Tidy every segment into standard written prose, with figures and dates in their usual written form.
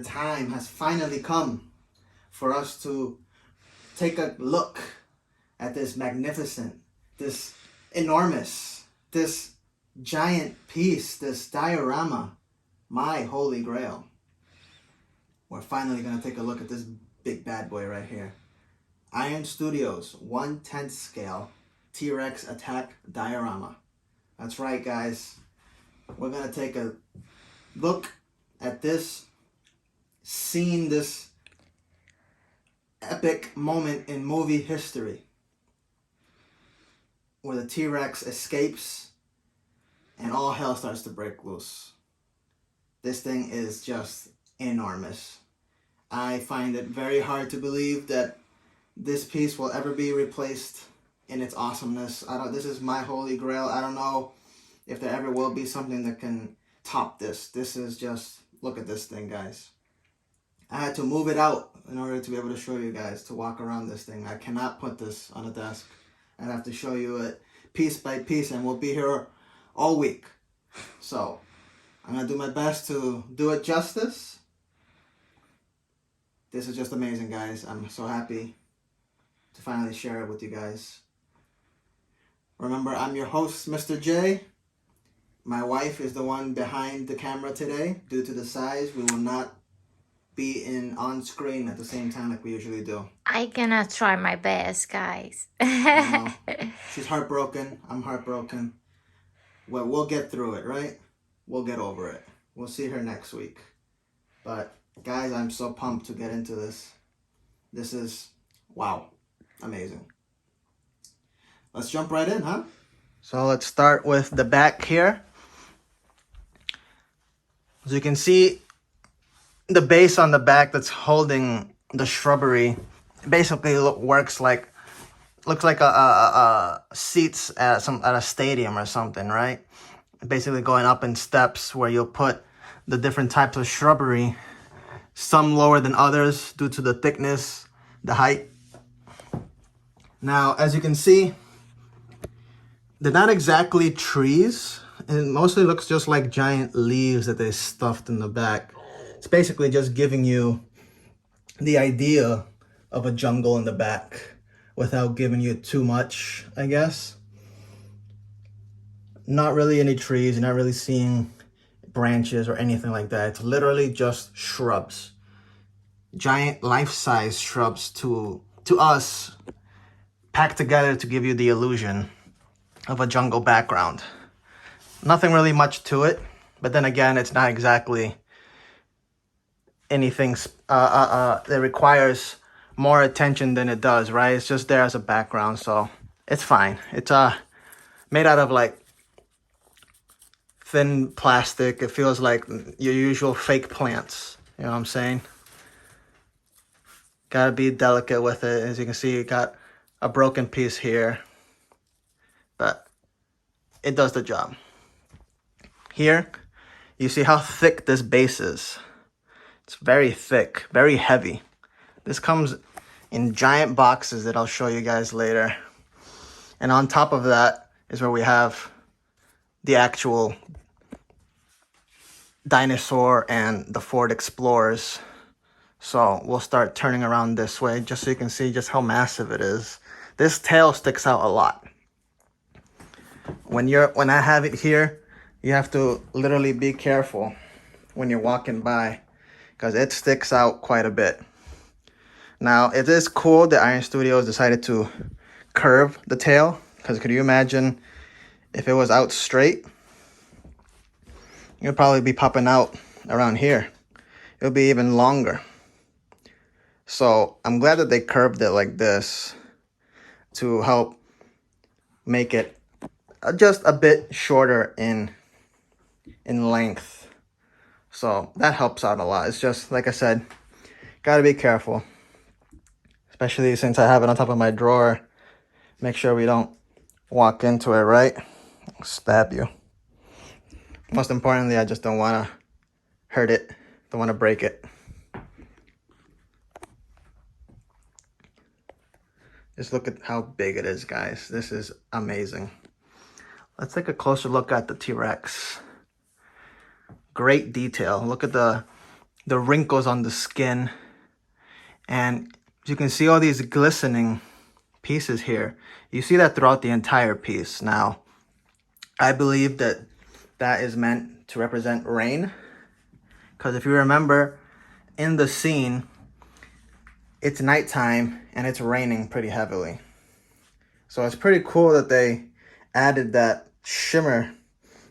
time has finally come for us to take a look at this magnificent, this enormous, this giant piece, this diorama, my holy grail. We're finally going to take a look at this big bad boy right here. Iron Studios 1/10 scale T-Rex attack diorama. That's right, guys. We're going to take a look at this scene, this epic moment in movie history where the T-Rex escapes and all hell starts to break loose. This thing is just enormous. I find it very hard to believe that this piece will ever be replaced in its awesomeness. This is my holy grail. I don't know if there ever will be something that can top this. This is just, look at this thing, guys. I had to move it out in order to be able to show you guys, to walk around this thing. I cannot put this on a desk. I have to show you it piece by piece, and we'll be here all week. So I'm going to do my best to do it justice. This is just amazing, guys. I'm so happy to finally share it with you guys. Remember, I'm your host, Mr. J. My wife is the one behind the camera today. Due to the size, we will not be on screen at the same time like we usually do. I gonna try my best, guys. She's heartbroken. I'm heartbroken. Well, we'll get through it, right? We'll get over it. We'll see her next week. But guys, I'm so pumped to get into this. This is, wow, amazing. Let's jump right in, huh? So let's start with the back here. As you can see, the base on the back that's holding the shrubbery basically looks like a seats at a stadium or something, right? Basically going up in steps where you'll put the different types of shrubbery, some lower than others due to the thickness, the height. Now, as you can see, they're not exactly trees. It mostly looks just like giant leaves that they stuffed in the back. It's basically just giving you the idea of a jungle in the back without giving you too much, I guess. Not really any trees. You're not really seeing branches or anything like that. It's literally just shrubs. Giant life-size shrubs to us, packed together to give you the illusion of a jungle background. Nothing really much to it, but then again, it's not exactly anything that requires more attention than it does, right? It's just there as a background, so it's fine. It's made out of like thin plastic. It feels like your usual fake plants. You know what I'm saying? Gotta be delicate with it. As you can see, you got a broken piece here, but it does the job. Here, you see how thick this base is. It's very thick, very heavy. This comes in giant boxes that I'll show you guys later. And on top of that is where we have the actual dinosaur and the Ford Explorers. So we'll start turning around this way just so you can see just how massive it is. This tail sticks out a lot. When I have it here, you have to literally be careful when you're walking by, because it sticks out quite a bit. Now, it is cool that Iron Studios decided to curve the tail, because could you imagine if it was out straight? It would probably be popping out around here. It would be even longer. So I'm glad that they curved it like this to help make it just a bit shorter in length. So that helps out a lot. It's just, like I said, gotta be careful. Especially since I have it on top of my drawer. Make sure we don't walk into it, right? Stab you. Most importantly, I just don't want to hurt it. Don't want to break it. Just look at how big it is, guys. This is amazing. Let's take a closer look at the T-Rex. Great detail. Look at the the wrinkles on the skin. And you can see all these glistening pieces here. You see that throughout the entire piece. Now, I believe that that is meant to represent rain. Because if you remember, in the scene, it's nighttime and it's raining pretty heavily. So it's pretty cool that they added that shimmer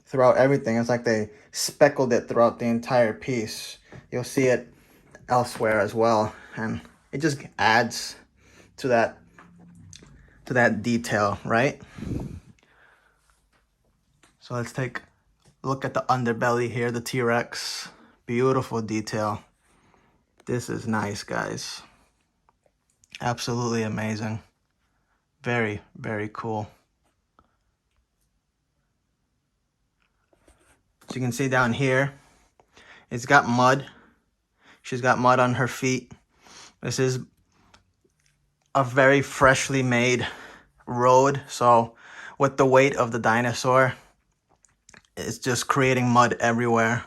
throughout everything. It's like they speckled it throughout the entire piece. You'll see it elsewhere as well. And it just adds to that detail, right? So let's take a look at the underbelly here, the T-Rex. Beautiful detail. This is nice, guys. Absolutely amazing. Very, very cool. So you can see down here, it's got mud. She's got mud on her feet. This is a very freshly made road. So with the weight of the dinosaur, it's just creating mud everywhere.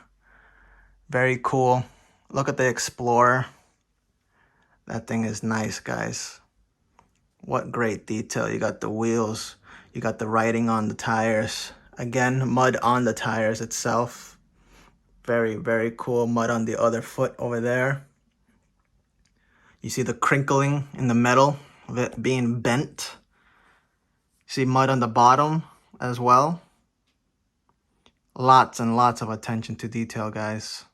Very cool. Look at the Explorer. That thing is nice, guys. What great detail. You got the wheels. You got the writing on the tires. Again, mud on the tires itself. Very, very cool. Mud on the other foot over there. You see the crinkling in the metal of it being bent. You see mud on the bottom as well. Lots and lots of attention to detail, guys.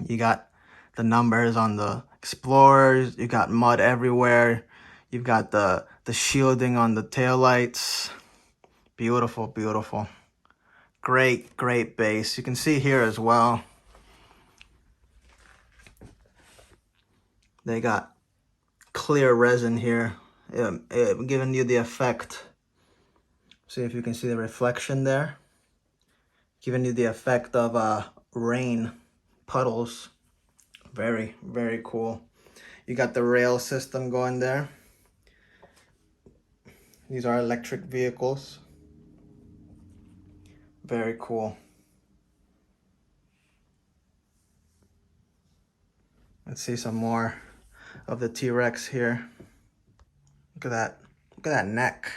You got the numbers on the Explorers. You got mud everywhere. You've got the shielding on the taillights. Beautiful, beautiful. Great, great base. You can see here as well. They got clear resin here, giving you the effect. See if you can see the reflection there. Giving you the effect of rain puddles. Very, very cool. You got the rail system going there. These are electric vehicles. Very cool. Let's see some more of the T-Rex here. Look at that. Look at that neck.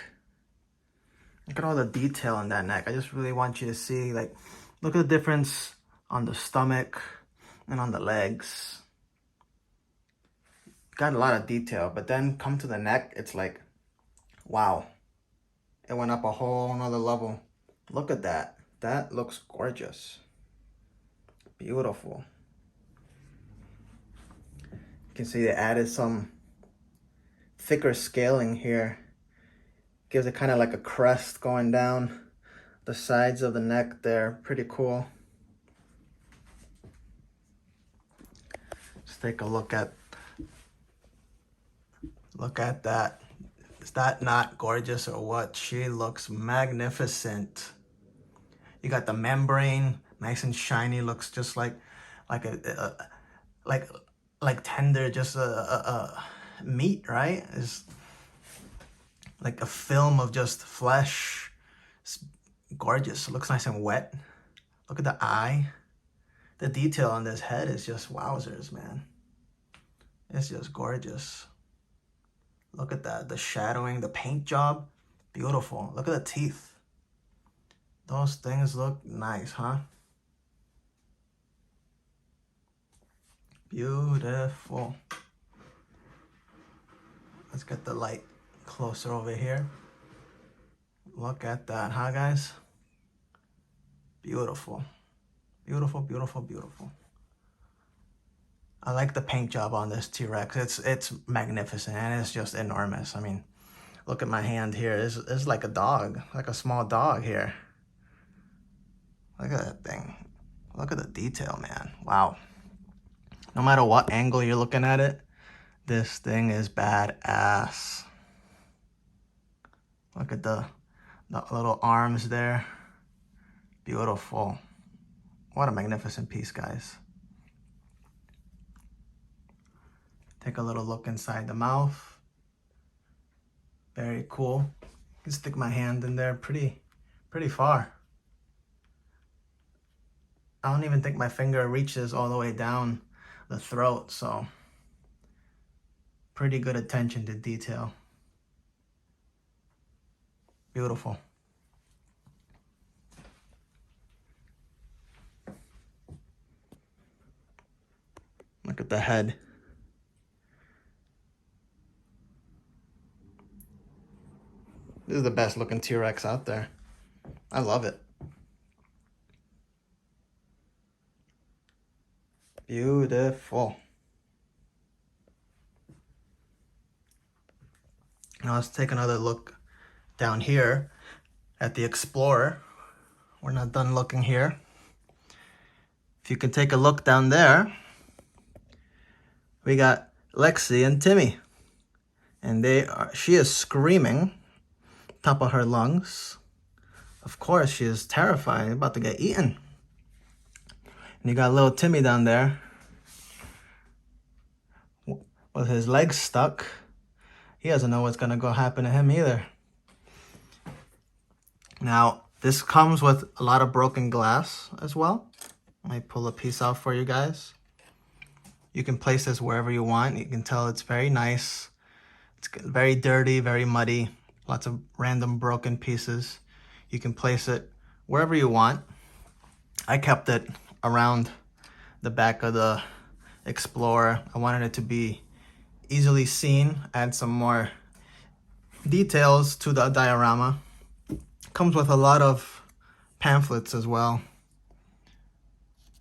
Look at all the detail in that neck. I just really want you to see, like, look at the difference on the stomach and on the legs. Got a lot of detail, but then come to the neck, it's like, wow. It went up a whole nother level. Look at that. That looks gorgeous. Beautiful. You can see they added some thicker scaling here. Gives it kind of like a crest going down the sides of the neck there. Pretty cool. Let's take a look at that. Is that not gorgeous or what? She looks magnificent. You got the membrane, nice and shiny. Looks just like tender, just meat, right? It's like a film of just flesh. It's gorgeous. It looks nice and wet. Look at the eye. The detail on this head is just wowzers, man. It's just gorgeous. Look at that. The shadowing, the paint job. Beautiful. Look at the teeth. Those things look nice, huh? Beautiful. Let's get the light closer over here. Look at that, huh, guys? Beautiful. Beautiful, beautiful, beautiful. I like the paint job on this T-Rex. It's magnificent and it's just enormous. I mean, look at my hand here. It's like a dog, like a small dog here. Look at that thing. Look at the detail, man. Wow. No matter what angle you're looking at it, this thing is badass. Look at the little arms there. Beautiful. What a magnificent piece, guys. Take a little look inside the mouth. Very cool. I can stick my hand in there pretty far. I don't even think my finger reaches all the way down the throat, so pretty good attention to detail. Beautiful. Look at the head. This is the best looking T-Rex out there. I love it. Beautiful. Now let's take another look down here at the Explorer. We're not done looking here. If you can take a look down there, we got Lexi and Timmy. And she is screaming, top of her lungs. Of course, she is terrified, about to get eaten. And you got little Timmy down there with his legs stuck. He doesn't know what's gonna go happen to him either. Now, this comes with a lot of broken glass as well. Let me pull a piece out for you guys. You can place this wherever you want. You can tell it's very nice. It's very dirty, very muddy. Lots of random broken pieces. You can place it wherever you want. I kept it around the back of the Explorer. I wanted it to be easily seen. Add some more details to the diorama. Comes with a lot of pamphlets as well.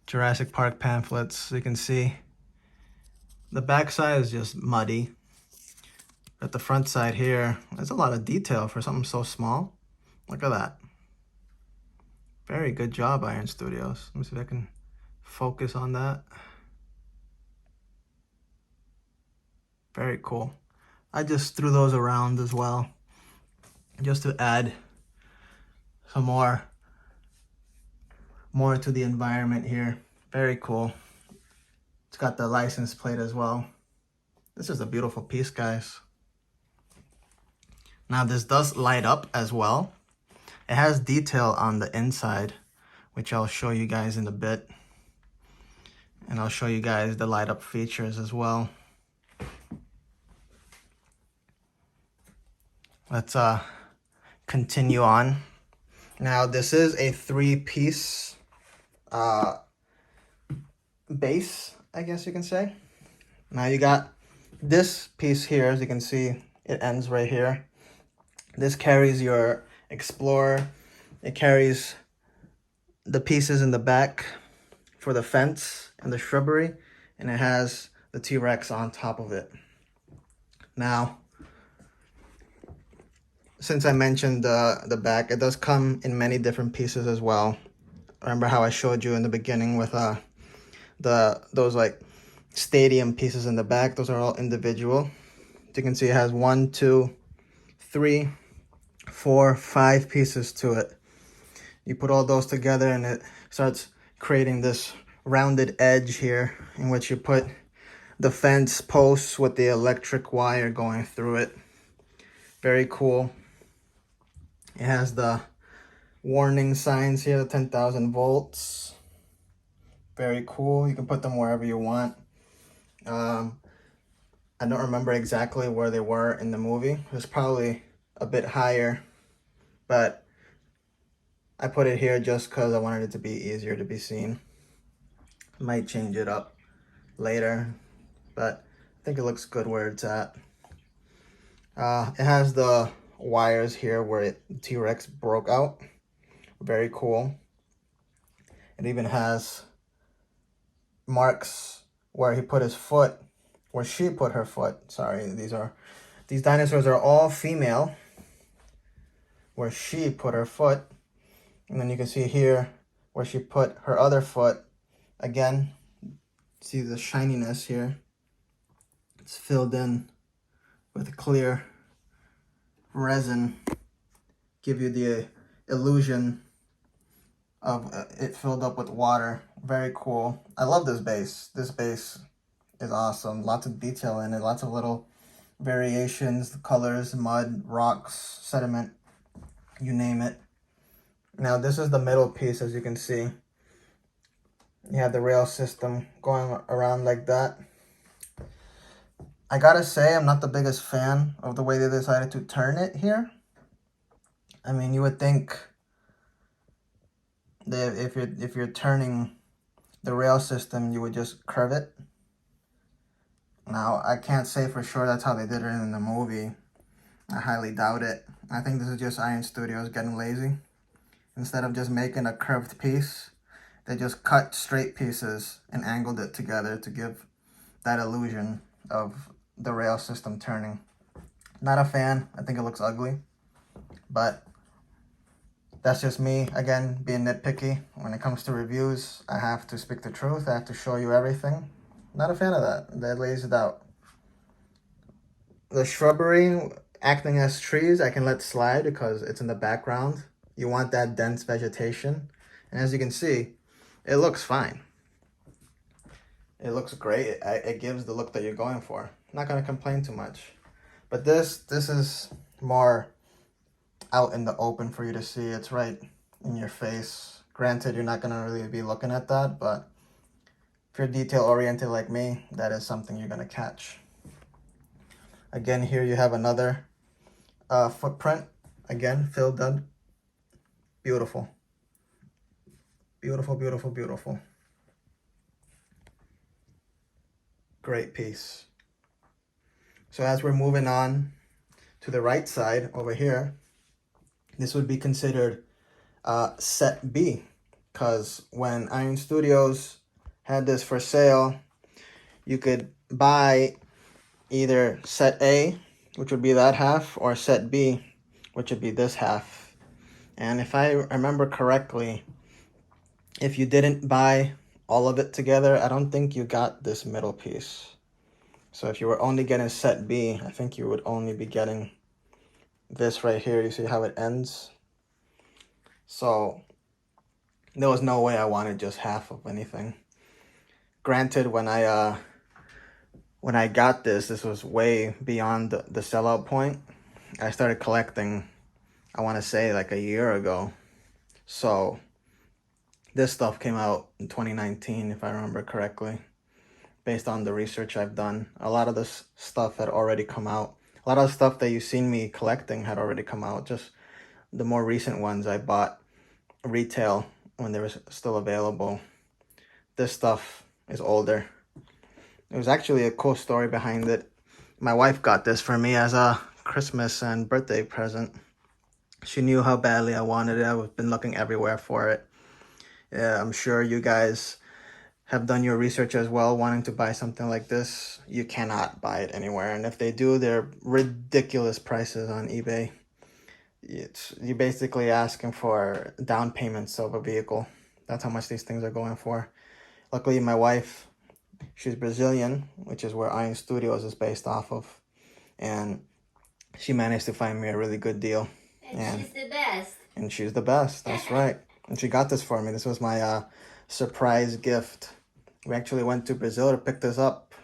Jurassic Park pamphlets. You can see the back side is just muddy. At the front side here, there's a lot of detail for something so small. Look at that. Very good job, Iron Studios. Let me see if I can focus on that. Very cool. I just threw those around as well, just to add some more to the environment here. Very cool. It's got the license plate as well. This is a beautiful piece, guys. Now this does light up as well. It has detail on the inside, which I'll show you guys in a bit. And I'll show you guys the light up features as well. Let's continue on. Now this is a 3-piece base, I guess you can say. Now you got this piece here, as you can see, it ends right here. This carries your Explorer. It carries the pieces in the back for the fence and the shrubbery, and it has the T-Rex on top of it. Now, since I mentioned the back, it does come in many different pieces as well. Remember how I showed you in the beginning with those like stadium pieces in the back? Those are all individual. You can see it has 1, 2, 3, 4, 5 pieces to it. You put all those together and it starts creating this rounded edge here, in which you put the fence posts with the electric wire going through it. Very cool. It has the warning signs here, 10,000 volts. Very cool. You can put them wherever you want. I don't remember exactly where they were in the movie. It was probably a bit higher, but I put it here just because I wanted it to be easier to be seen. Might change it up later, but I think it looks good where it's at. It has the wires here where T-Rex broke out. Very cool. It even has marks where he put his foot, where she put her foot. Sorry, these dinosaurs are all female, where she put her foot. And then you can see here where she put her other foot. Again, see the shininess here. It's filled in with clear resin. Give you the illusion of it filled up with water. Very cool. I love this base. This base is awesome. Lots of detail in it. Lots of little variations, the colors, mud, rocks, sediment, you name it. Now this is the middle piece, as you can see. You have the rail system going around like that. I gotta say, I'm not the biggest fan of the way they decided to turn it here. I mean, you would think that if you're turning the rail system, you would just curve it. Now, I can't say for sure that's how they did it in the movie. I highly doubt it. I think this is just Iron Studios getting lazy. Instead of just making a curved piece, they just cut straight pieces and angled it together to give that illusion of the rail system turning. Not a fan. I think it looks ugly. But that's just me, again, being nitpicky. When it comes to reviews, I have to speak the truth. I have to show you everything. Not a fan of that. They lays it out. The shrubbery acting as trees, I can let slide because it's in the background. You want that dense vegetation. And as you can see, it looks fine. It looks great. It gives the look that you're going for. I'm not going to complain too much. But this is more out in the open for you to see. It's right in your face. Granted, you're not going to really be looking at that, but if you're detail oriented like me, that is something you're going to catch. Again, here you have another footprint. Again, filled in. Beautiful. Beautiful, beautiful, beautiful. Great piece. So as we're moving on to the right side over here, this would be considered set B, because when Iron Studios had this for sale, you could buy either set A, which would be that half, or set B, which would be this half. And if I remember correctly, if you didn't buy all of it together, I don't think you got this middle piece. So if you were only getting set B, I think you would only be getting this right here. You see how it ends? So there was no way I wanted just half of anything. Granted, when I got this was way beyond the sellout point. I started collecting, I want to say like a year ago. So this stuff came out in 2019, if I remember correctly. Based on the research I've done, a lot of this stuff had already come out. A lot of stuff that you've seen me collecting had already come out. Just the more recent ones I bought retail when they were still available. This stuff is older. It was actually a cool story behind it. My wife got this for me as a Christmas and birthday present. She knew how badly I wanted it. I've been looking everywhere for it. Yeah, I'm sure you guys have done your research as well, wanting to buy something like this. You cannot buy it anywhere, and if they do, they're ridiculous prices on eBay. You're basically asking for down payments of a vehicle. That's how much these things are going for. Luckily, my wife, she's Brazilian, which is where Iron Studios is based off of, and she managed to find me a really good deal. And she's the best. And she's the best, that's right. And she got this for me. This was my surprise gift. We actually went to Brazil to pick this up.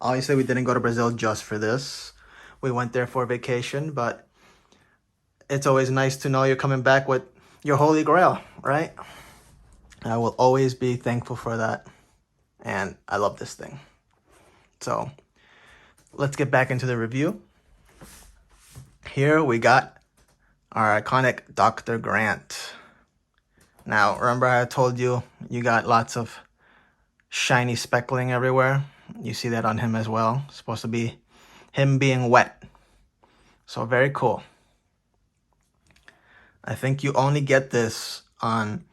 Obviously, we didn't go to Brazil just for this. We went there for vacation, but it's always nice to know you're coming back with your holy grail, right? I will always be thankful for that. And I love this thing. So let's get back into the review. Here we got our iconic Dr. Grant. Now, remember I told you got lots of shiny speckling everywhere. You see that on him as well. It's supposed to be him being wet. So very cool. I think you only get this on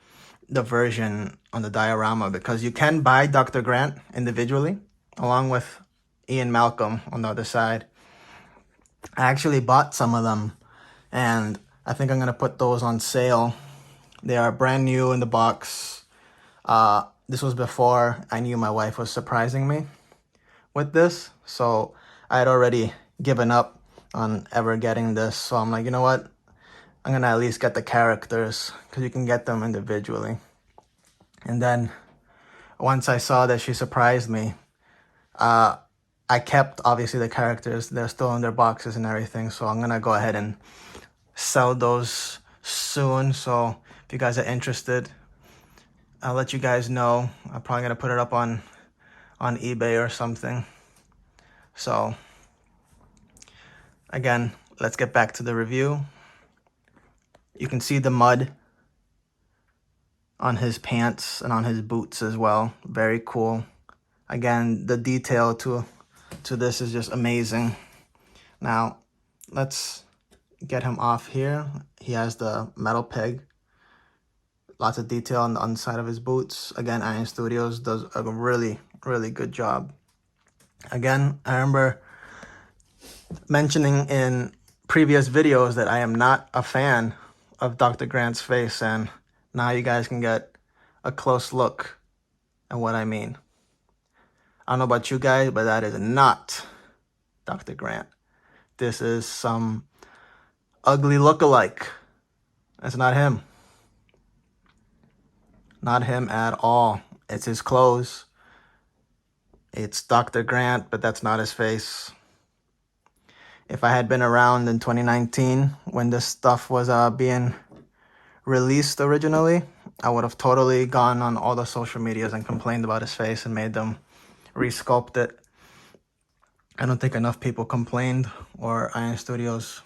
the version on the diorama, because you can buy Dr. Grant individually along with Ian Malcolm on the other side. I actually bought some of them, and I think I'm going to put those on sale. They are brand new in the box. This was before I knew my wife was surprising me with this. So I had already given up on ever getting this. So I'm like, you know what? I'm going to at least get the characters, because you can get them individually. And then once I saw that she surprised me, I kept, obviously, the characters. They're still in their boxes and everything. So I'm going to go ahead and sell those soon. So if you guys are interested, I'll let you guys know. I'm probably gonna put it up on eBay or something. So again, let's get back to the review. You can see the mud on his pants and on his boots as well. Very cool. Again, the detail to this is just amazing. Now, let's get him off here. He has the metal peg. Lots of detail on the underside of his boots. Again, Iron Studios does a really, really good job. Again, I remember mentioning in previous videos that I am not a fan of Dr. Grant's face, and now you guys can get a close look at what I mean. I don't know about you guys, but that is not Dr. Grant. This is some ugly look-alike. That's not him. Not him at all. It's his clothes. It's Dr. Grant, but that's not his face. If I had been around in 2019 when this stuff was being released originally, I would have totally gone on all the social medias and complained about his face and made them resculpt it. I don't think enough people complained, or Iron Studios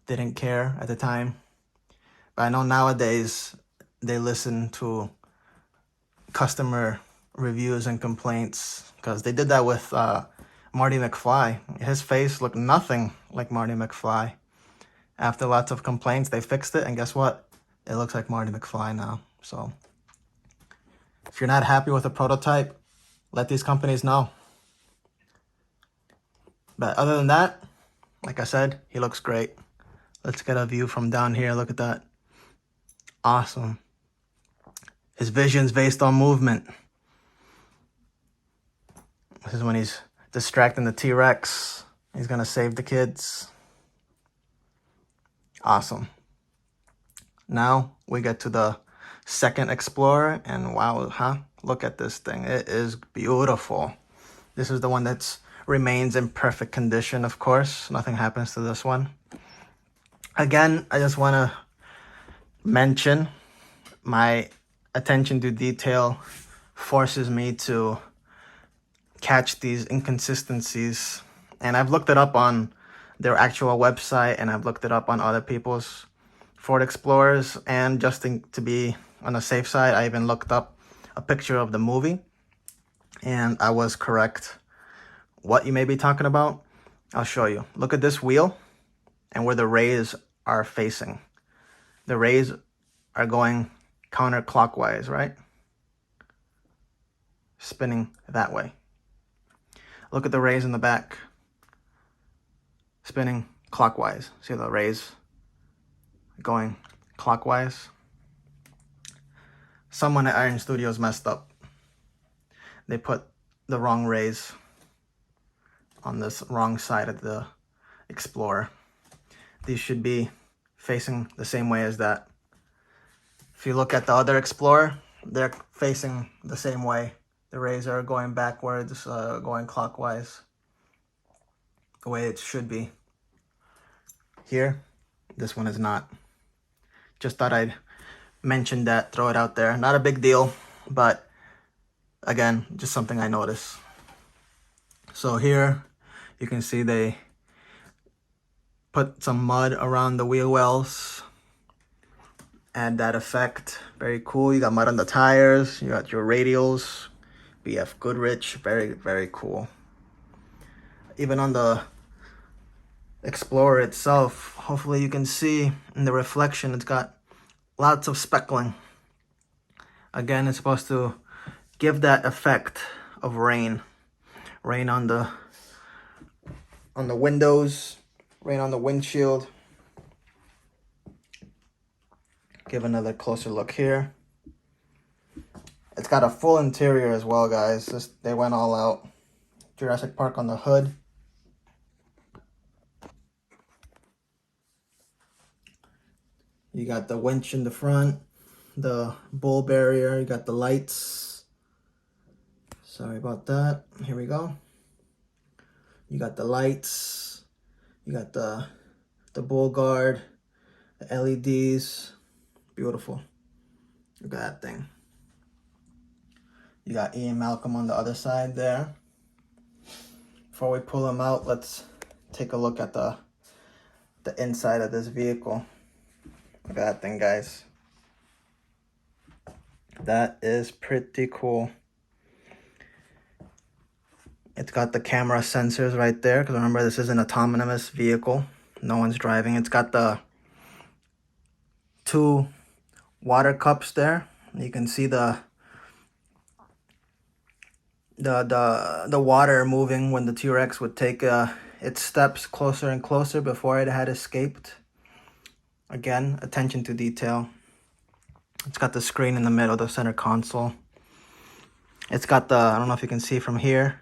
didn't care at the time. But I know nowadays they listen to customer reviews and complaints, because they did that with Marty McFly. His face looked nothing like Marty McFly. After lots of complaints, they fixed it, and guess what? It looks like Marty McFly now. So if you're not happy with a prototype, let these companies know. But other than that, like I said, he looks great. Let's get a view from down here. Look at that. Awesome. His vision's based on movement. This is when he's distracting the T-Rex. He's gonna save the kids. Awesome. Now we get to the second Explorer, and wow, look at this thing. It is beautiful. This is the one that's remains in perfect condition, of course. Nothing happens to this one. Again, I just want to mention my attention to detail forces me to catch these inconsistencies. And I've looked it up on their actual website, and I've looked it up on other people's Ford Explorers, and just to be on the safe side, I even looked up a picture of the movie, and I was correct. What you may be talking about, I'll show you. Look at this wheel and where the rays are facing. The rays are going counterclockwise, right? Spinning that way. Look at the rays in the back. Spinning clockwise. See the rays going clockwise? Someone at Iron Studios messed up. They put the wrong rays on this wrong side of the Explorer. These should be facing the same way as that. If you look at the other Explorer, they're facing the same way. The rays are going backwards, going clockwise, the way it should be. Here, this one is not. Just thought I'd mention that, throw it out there. Not a big deal, but again, just something I noticed. So here, you can see they put some mud around the wheel wells. Add that effect. Very cool. You got mud on the tires. You got your radials. BF Goodrich. Very, very cool. Even on the Explorer itself, hopefully you can see in the reflection, it's got lots of speckling. Again, it's supposed to give that effect of rain. Rain on the windows, rain on the windshield. Give another closer look here. It's got a full interior as well, guys. They went all out. Jurassic Park on the hood. You got the winch in the front, the bull barrier, you got the lights. Sorry about that. Here we go. You got the lights. You got the bull guard, the LEDs. Beautiful. Look at that thing. You got Ian Malcolm on the other side there. Before we pull him out, let's take a look at the inside of this vehicle. Look at that thing, guys. That is pretty cool. It's got the camera sensors right there, because remember, this is an autonomous vehicle. No one's driving. It's got the 2 water cups there. You can see the water moving when the T-Rex would take its steps closer and closer before it had escaped. Again, attention to detail. It's got the screen in the middle, the center console. It's got the, I don't know if you can see from here,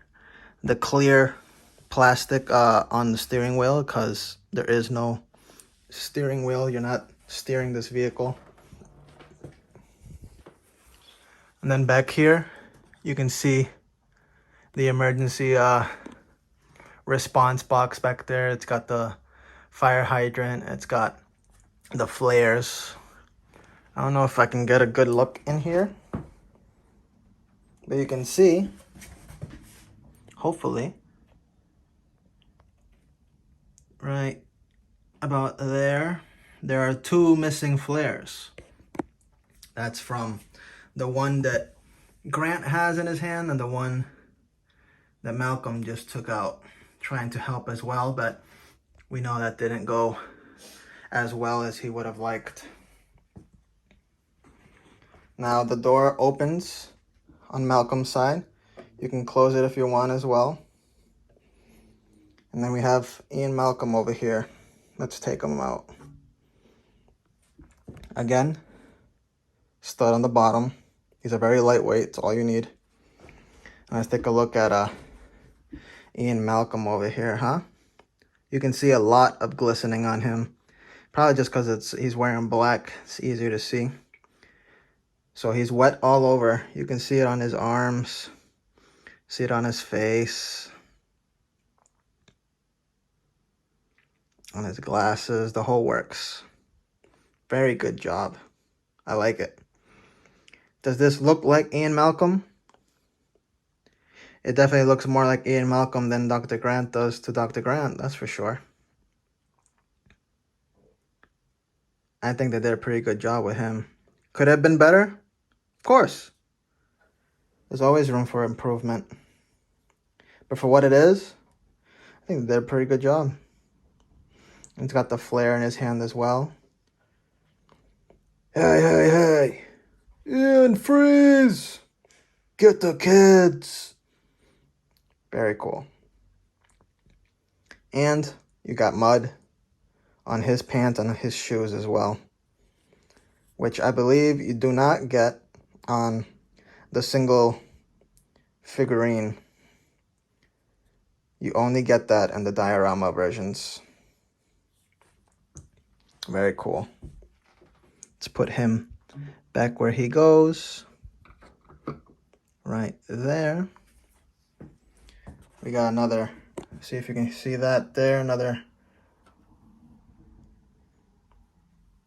the clear plastic on the steering wheel, because there is no steering wheel. You're not steering this vehicle. And then back here, you can see the emergency response box back there. It's got the fire hydrant. It's got the flares. I don't know if I can get a good look in here, but you can see, hopefully, right about there, there are 2 missing flares. That's from the one that Grant has in his hand and the one that Malcolm just took out, trying to help as well, but we know that didn't go as well as he would have liked. Now the door opens on Malcolm's side. You can close it if you want as well. And then we have Ian Malcolm over here. Let's take him out. Again, stud on the bottom. These are very lightweight. It's all you need. And let's take a look at Ian Malcolm over here, huh? You can see a lot of glistening on him. Probably just because he's wearing black. It's easier to see. So he's wet all over. You can see it on his arms. See it on his face. On his glasses. The whole works. Very good job. I like it. Does this look like Ian Malcolm? It definitely looks more like Ian Malcolm than Dr. Grant does to Dr. Grant. That's for sure. I think they did a pretty good job with him. Could it have been better? Of course. There's always room for improvement. But for what it is, I think they did a pretty good job. He's got the flare in his hand as well. Hey, hey, hey. Ian, freeze! Get the kids! Very cool. And you got mud on his pants and his shoes as well, which I believe you do not get on the single figurine. You only get that in the diorama versions. Very cool. Let's put him back where he goes. Right there. We got another, see if you can see that there, another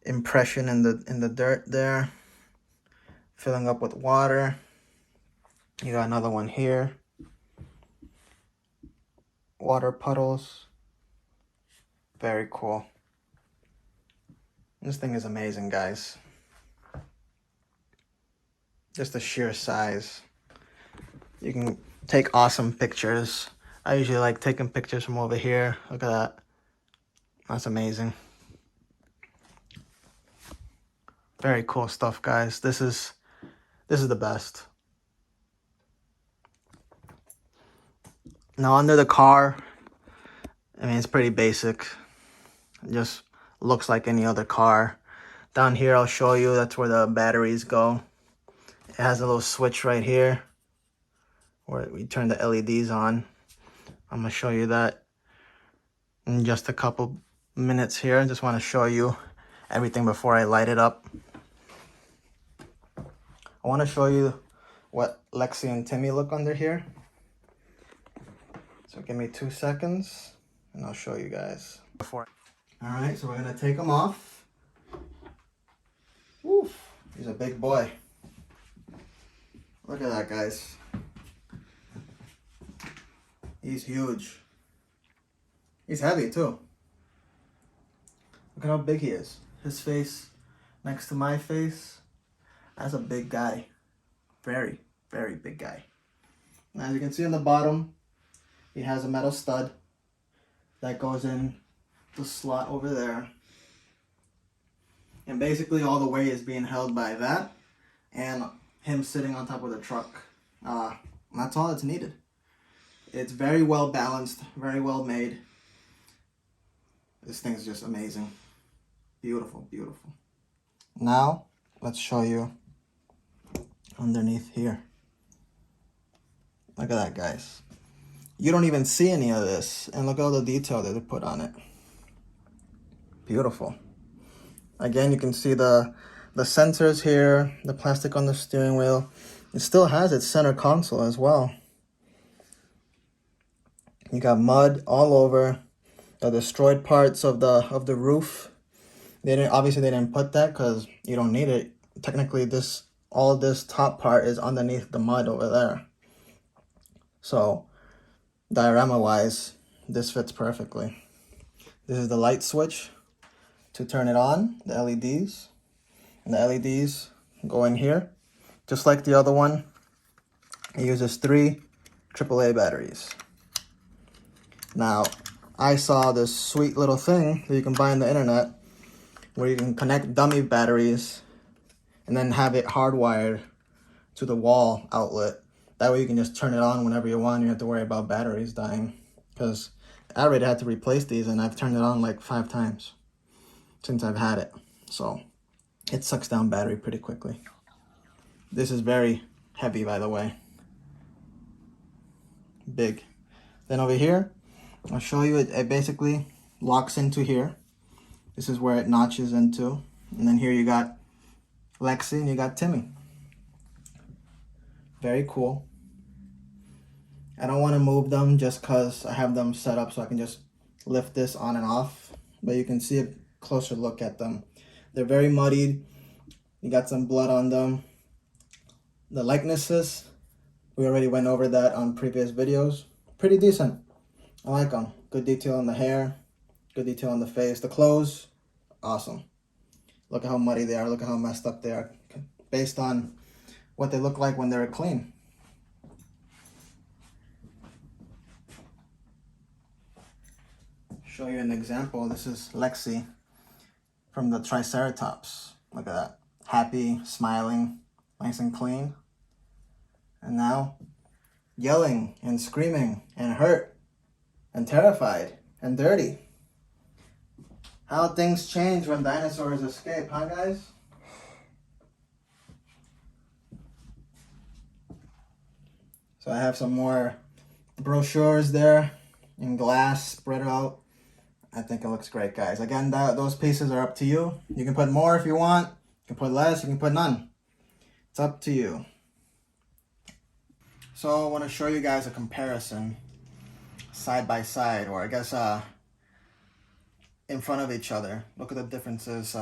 impression in the dirt there, filling up with water. You got another one here, water puddles. Very cool. This thing is amazing, guys. Just the sheer size. You can take awesome pictures. I usually like taking pictures from over here. Look at that. That's amazing. Very cool stuff, guys. This is the best. Now under the car, I mean, it's pretty basic. It just looks like any other car. Down here, I'll show you, that's where the batteries go. It has a little switch right here where we turn the LEDs on. I'm gonna show you that in just a couple minutes here. I just want to show you everything before I light it up. I want to show you what Lexi and Timmy look under here. So give me 2 seconds and I'll show you guys. Alright, so we're gonna take them off. Woof, he's a big boy. Look at that, guys. He's huge. He's heavy too. Look at how big he is. His face next to my face. That's a big guy. Very, very big guy. Now, as you can see on the bottom, he has a metal stud that goes in the slot over there. And basically all the weight is being held by that and him sitting on top of the truck. That's all that's needed. It's very well balanced, very well made. This thing's just amazing. Beautiful, beautiful. Now, let's show you underneath here. Look at that, guys. You don't even see any of this. And look at all the detail that they put on it. Beautiful. Again, you can see the sensors here, the plastic on the steering wheel. It still has its center console as well. You got mud all over. The destroyed parts of the roof. Obviously they didn't put that because you don't need it. Technically, all this top part is underneath the mud over there. So, diorama wise, this fits perfectly. This is the light switch to turn it on, the LEDs. And the LEDs go in here. Just like the other one, it uses 3 AAA batteries. Now, I saw this sweet little thing that you can buy on the internet where you can connect dummy batteries and then have it hardwired to the wall outlet. That way you can just turn it on whenever you want. You don't have to worry about batteries dying. Because I already had to replace these and I've turned it on like 5 times since I've had it. So it sucks down battery pretty quickly. This is very heavy, by the way. Big. Then over here, I'll show you it basically locks into here. This is where it notches into. And then here you got Lexi and you got Timmy. Very cool. I don't want to move them just because I have them set up so I can just lift this on and off. But you can see a closer look at them. They're very muddied. You got some blood on them. The likenesses, we already went over that on previous videos. Pretty decent. I like them. Good detail on the hair. Good detail on the face. The clothes, awesome. Look at how muddy they are. Look at how messed up they are. Based on what they look like when they're clean. Show you an example. This is Lexi from the Triceratops. Look at that. Happy, smiling, nice and clean. And now, yelling and screaming and hurt and terrified and dirty. How things change when dinosaurs escape, huh, guys? So I have some more brochures there in glass spread out. I think it looks great, guys. Again, those pieces are up to you. You can put more if you want. You can put less. You can put none. It's up to you. So I want to show you guys a comparison side by side, or I guess in front of each other. Look at the differences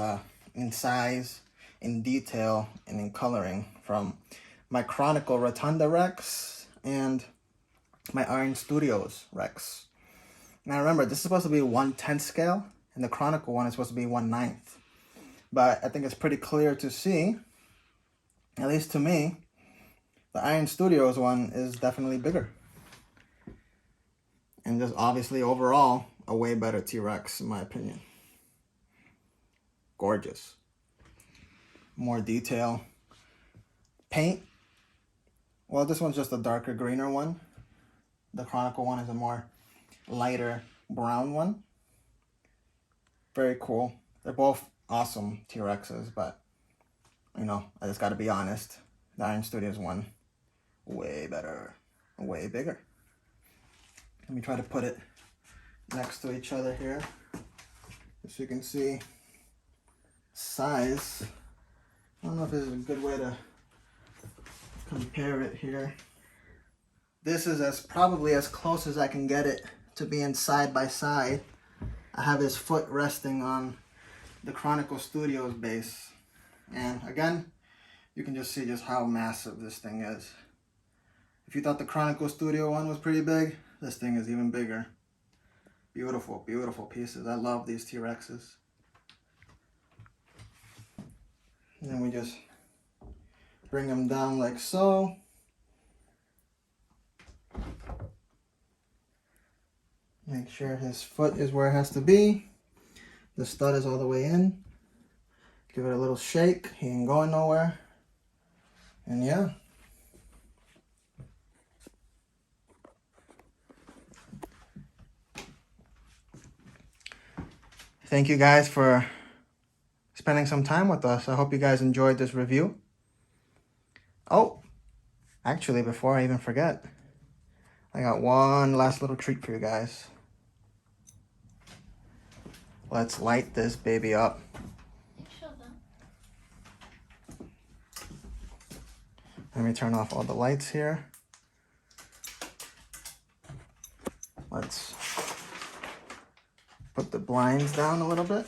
in size, in detail, and in coloring from my Chronicle Rotunda Rex and my Iron Studios Rex. Now remember, this is supposed to be 1/10 scale, and the Chronicle one is supposed to be 1/9. But I think it's pretty clear to see, at least to me, the Iron Studios one is definitely bigger. And just obviously overall, a way better T-Rex in my opinion. Gorgeous. More detail. Paint. Well, this one's just a darker greener one. The Chronicle one is a more lighter brown one. Very cool. They're both awesome T-Rexes, but you know, I just gotta be honest. The Iron Studios one, way better, way bigger. Let me try to put it next to each other here, so you can see size. I don't know if this is a good way to compare it here. This is probably as close as I can get it to being side by side. I have his foot resting on the Chronicle Studios base. And again, you can just see just how massive this thing is. If you thought the Chronicle Studio one was pretty big, this thing is even bigger. Beautiful, beautiful pieces. I love these T-Rexes. And then we just bring them down like so. Make sure his foot is where it has to be. The stud is all the way in. Give it a little shake. He ain't going nowhere. And yeah. Thank you guys for spending some time with us. I hope you guys enjoyed this review. Oh, actually, before I even forget, I got one last little treat for you guys. Let's light this baby up. Let me turn off all the lights here. Let's put the blinds down a little bit.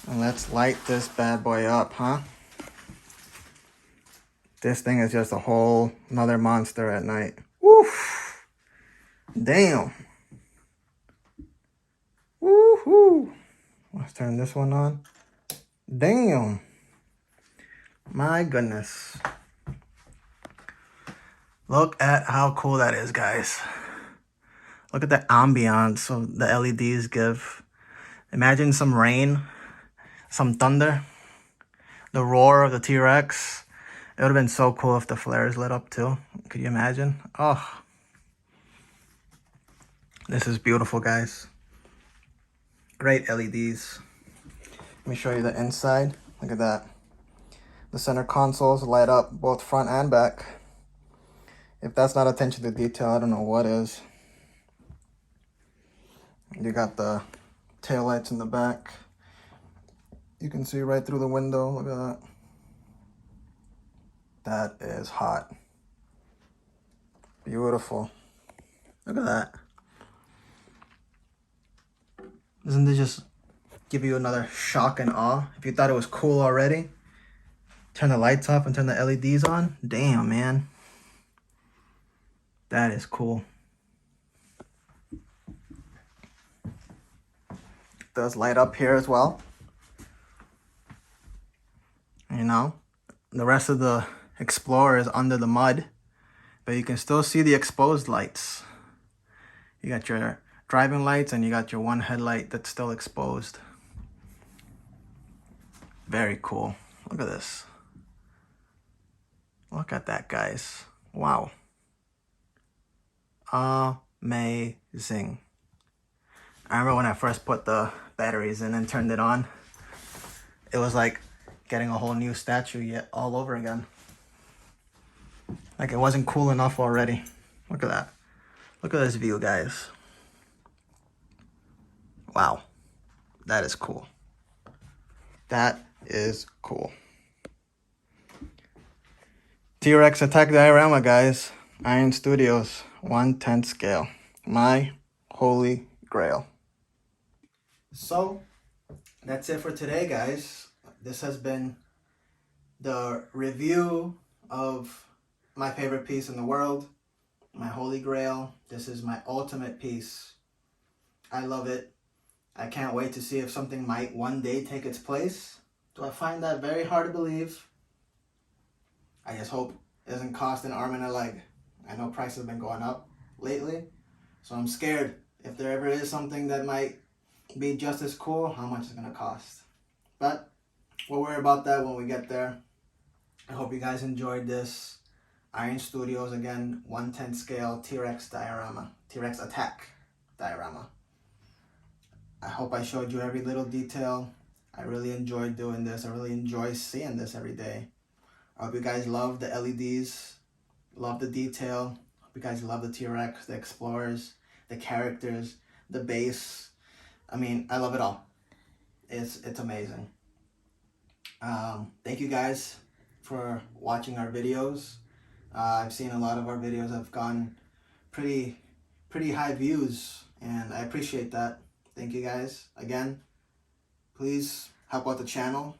And let's light this bad boy up, huh? This thing is just a whole another monster at night. Woof! Damn. Woohoo! Let's turn this one on. Damn. My goodness. Look at how cool that is, guys. Look at the ambiance of the LEDs give. Imagine some rain, some thunder, the roar of the T-Rex. It would have been so cool if the flares lit up too. Could you imagine? Oh. This is beautiful, guys. Great LEDs. Let me show you the inside. Look at that. The center consoles light up both front and back. If that's not attention to detail, I don't know what is. You got the tail lights in the back. You can see right through the window. Look at that. That is hot. Beautiful. Look at that. Doesn't this just give you another shock and awe? If you thought it was cool already, turn the lights off and turn the LEDs on. Damn, man. That is cool. It does light up here as well. You know, the rest of the Explorer is under the mud, but you can still see the exposed lights. You got your driving lights and you got your one headlight that's still exposed. Very cool. Look at this. Look at that, guys. Wow. Amazing. I remember when I first put the batteries in and turned it on. It was like getting a whole new statue yet all over again. Like it wasn't cool enough already. Look at that. Look at this view, guys. Wow. That is cool. That is cool. T-Rex Attack Diorama, guys. Iron Studios, 1/10 scale. My holy grail. So, that's it for today, guys. This has been the review of my favorite piece in the world, my holy grail. This is my ultimate piece. I love it. I can't wait to see if something might one day take its place. Do I find that very hard to believe? I just hope it doesn't cost an arm and a leg. I know prices have been going up lately, so I'm scared if there ever is something that might be just as cool, how much it's gonna cost. But we'll worry about that when we get there. I hope you guys enjoyed this. Iron Studios, again, 1/10 scale T-Rex diorama, T-Rex Attack diorama. I hope I showed you every little detail. I really enjoyed doing this. I really enjoy seeing this every day. I hope you guys love the LEDs, love the detail. Hope you guys love the T-Rex, the Explorers, the characters, the base. I mean, I love it all. It's amazing. Thank you guys for watching our videos. I've seen a lot of our videos have gone pretty high views, and I appreciate that. Thank you guys again. please help out the channel.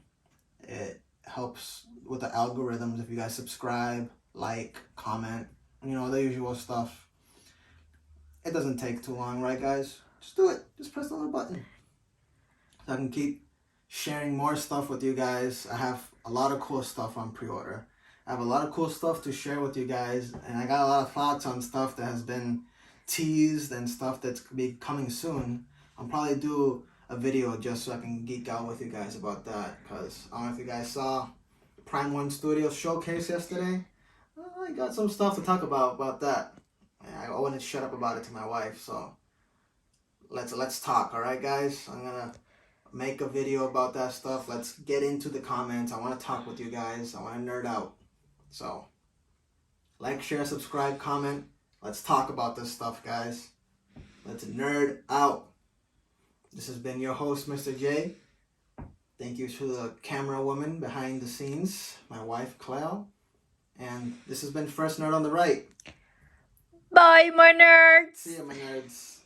It helps with the algorithms if you guys subscribe, like, comment, you know, the usual stuff. It doesn't take too long, right guys? Just do it. Just press the little button. So I can keep sharing more stuff with you guys. I have a lot of cool stuff on pre-order. I have a lot of cool stuff to share with you guys, and I got a lot of thoughts on stuff that has been teased and stuff that's be coming soon. I'll probably do a video just so I can geek out with you guys about that, because I don't know if you guys saw Prime 1 Studios showcase yesterday. I got some stuff to talk about that. I wanted to shut up about it to my wife, so let's talk, alright guys? I'm gonna make a video about that stuff. Let's get into the comments. I want to talk with you guys. I want to nerd out. So, like, share, subscribe, comment. Let's talk about this stuff, guys. Let's nerd out. This has been your host, Mr. J. Thank you to the camera woman behind the scenes, my wife, Claire. And this has been First Nerd on the Right. Bye, my nerds! See ya, my nerds.